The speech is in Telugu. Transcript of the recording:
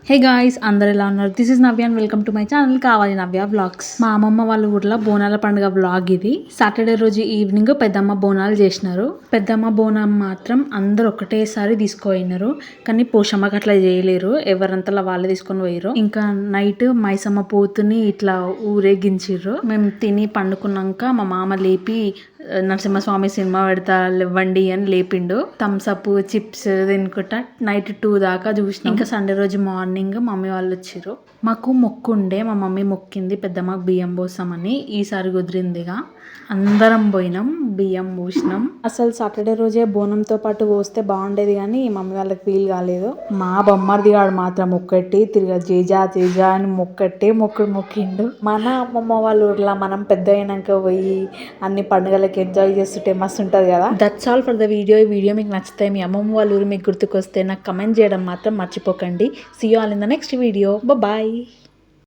హే గాయ్స్, అందరు ఎలా ఉన్నారు? This is Navya and welcome to my channel కావాలి నవ్య వ్లాగ్స్. మా అమ్మమ్మ వాళ్ళ ఊర్లో బోనాల పండుగ వ్లాగ్ ఇది. సాటర్డే రోజు ఈవినింగ్ పెద్దమ్మ బోనాలు చేసినారు. పెద్దమ్మ బోనం మాత్రం అందరు ఒకటేసారి తీసుకుపోయినారు, కానీ పోషమ్మకి అట్లా చేయలేరు, ఎవరంతలా వాళ్ళు తీసుకొని పోయారు. ఇంకా నైట్ మైసమ్మ పోతుని ఇట్లా ఊరేగించిర్రు. మేము తిని పండుకున్నాక మా మామ లేపి నరసింహస్వామి సినిమా పెడతా లేవండి అని లేపిండు. థమ్స్అప్ చిప్స్ తినుకుంటా నైట్ 2 దాకా చూసినాం. ఇంకా సండే రోజు మార్నింగ్ మమ్మీ వాళ్ళు వచ్చిర్రు. మాకు మొక్కు ఉండే, మా మమ్మీ మొక్కింది పెద్దమ్మకు బియ్యం పోసామని. ఈసారి కుదిరిందిగా అందరం పోయినాం, బియ్యం పోసినాం. అసలు సాటర్డే రోజే బోనంతో పాటు పోస్తే బాగుండేది, కానీ మమ్మీ వాళ్ళకి వీలు కాలేదు. మా బొమ్మర్ది గాడు మాత్రం ఒక్కటి తిరిగా జేజా తేజా అని మొక్కిండు. మన అమ్మమ్మ వాళ్ళ ఊర్లో మనం పెద్ద అయినాక పోయి అన్ని పండుగలకి ఎంజాయ్ చేస్తుంటే మస్తు ఉంటుంది కదా. That's all for the video. ఈ వీడియో మీకు నచ్చితే, మీ అమ్మమ్మ వాళ్ళ ఊరు మీకు గుర్తుకొస్తే నాకు కమెంట్ చేయడం మాత్రం మర్చిపోకండి. See you all in the next video. Bye.